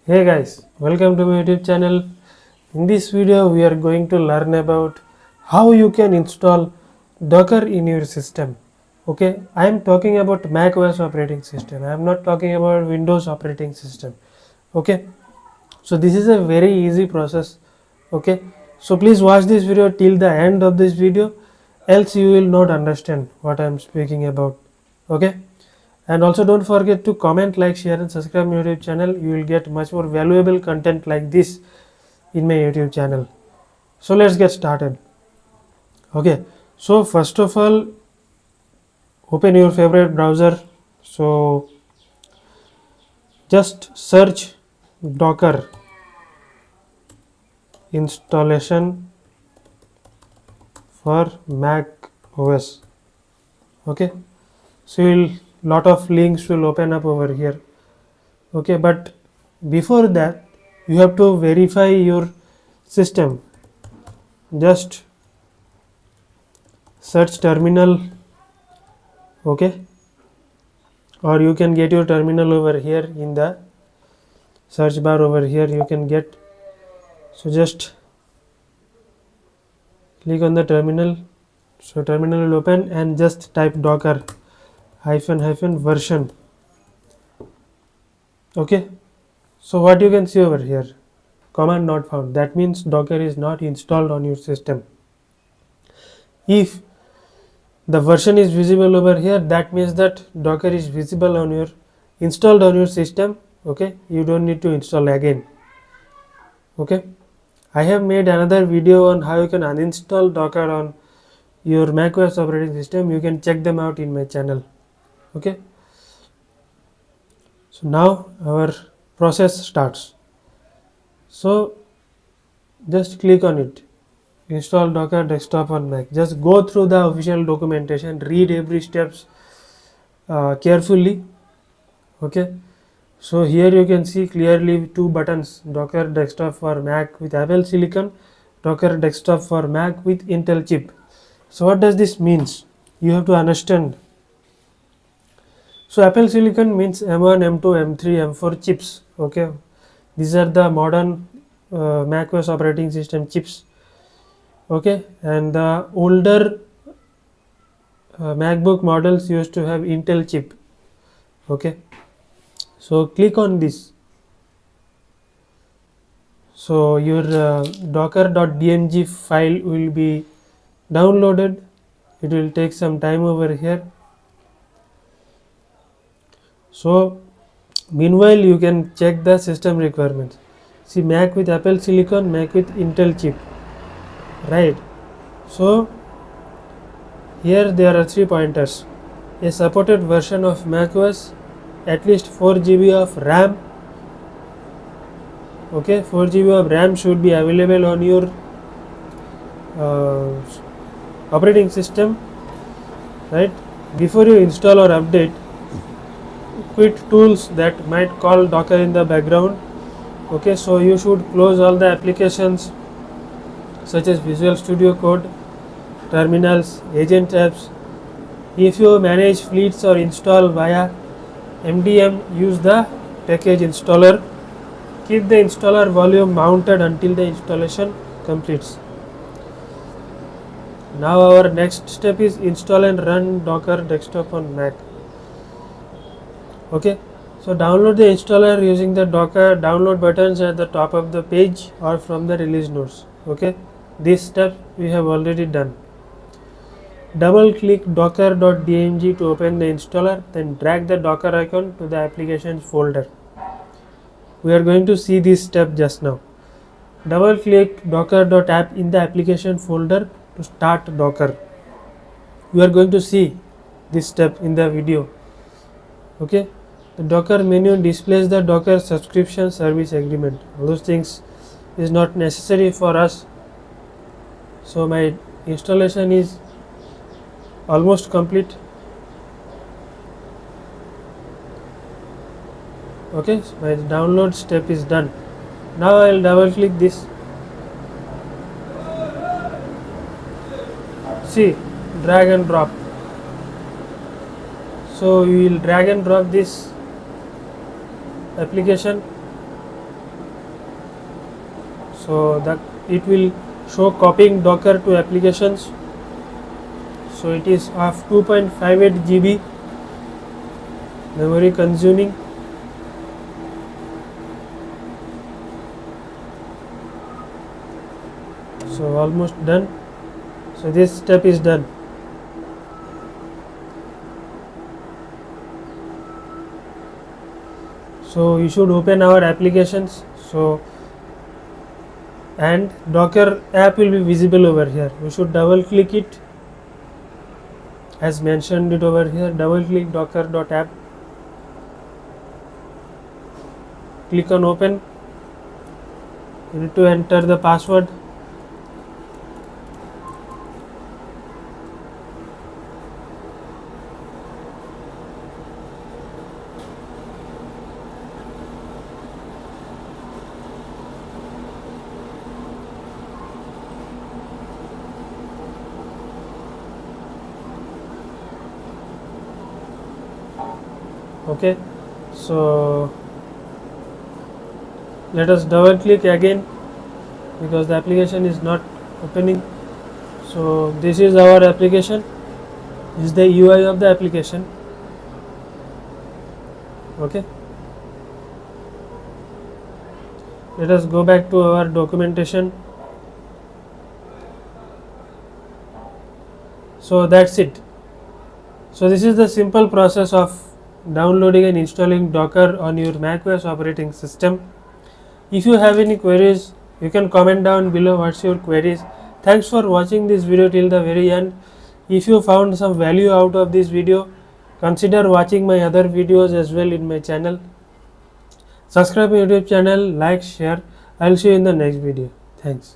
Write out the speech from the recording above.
Hey guys, welcome to my YouTube channel. In this video we are going to learn about how you can install Docker in your system. Okay, I am talking about Mac OS operating system. I am not talking about Windows operating system. Okay, so this is a very easy process. Okay, so please watch this video till the end of this video, else you will not understand what I am speaking about. Okay, and also don't forget to comment, like, share and subscribe my YouTube channel. You will get much more valuable content like this in my YouTube channel. So let's get started. Okay, so first of all, open your favorite browser. So just search Docker installation for Mac OS. Okay, so you'll lot of links will open up over here. Okay, but before that you have to verify your system. Just search terminal. Okay, or you can get your terminal over here in the search bar. Over here you can get, so just click on the terminal. So terminal will open and just type docker hyphen version. Okay, so what you can see over here, command not found, that means Docker is not installed on your system. If the version is visible over here, that means that Docker is visible on your installed on your system. Okay, you don't need to install again. Okay, I have made another video on how you can uninstall Docker on your macOS operating system. You can check them out in my channel. Okay, so now our process starts. So just click on it, install Docker desktop on Mac. Just go through the official documentation, read every steps carefully. Okay, so here you can see clearly two buttons: Docker desktop for Mac with Apple Silicon, Docker desktop for Mac with Intel chip. So what does this means? You have to understand. So Apple Silicon means M1, M2, M3, M4 chips. Okay, these are the modern macOS operating system chips. Okay, and the older MacBook models used to have Intel chip. Okay, so click on this. So your docker.dmg file will be downloaded. It will take some time over here. So meanwhile you can check the system requirements. See, Mac with Apple Silicon, Mac with Intel chip, right? So here there are 3 pointers: a supported version of macOS, at least 4 GB of RAM. Okay, 4 GB of RAM should be available on your operating system, right? Before you install or update, quit tools that might call Docker in the background. Okay, so you should close all the applications such as Visual Studio Code, terminals, agent apps. If you manage fleets or install via MDM, use the package installer. Keep the installer volume mounted until the installation completes. Now our next step is install and run Docker desktop on Mac. Okay, so download the installer using the Docker download buttons at the top of the page or from the release notes. Okay, this step we have already done. Double click docker.dmg to open the installer, then drag the Docker icon to the applications folder. We are going to see this step just now. Double click docker.app in the application folder to start Docker. We are going to see this step in the video. Okay, the Docker menu displays the Docker subscription service agreement. All those things is not necessary for us. So my installation is almost complete. Okay, so my download step is done. Now I will double click this. See, drag and drop. So we will drag and drop this application. So that it will show copying Docker to applications. So it is of 2.58 GB memory consuming. So almost done. So this step is done. So you should open our applications. So and Docker app will be visible over here. We should double click it as mentioned it over here. Double click docker.app. Click on open. You need to enter the password. Okay, so let us double click again because the application is not opening. So this is our application. This is the UI of the application. Okay, let us go back to our documentation. So that's it. So this is the simple process of downloading and installing Docker on your macOS operating system. If you have any queries, you can comment down below what's your queries. Thanks for watching this video till the very end. If you found some value out of this video, consider watching my other videos as well in my channel. Subscribe my YouTube channel, like, share. I'll see you in the next video. Thanks.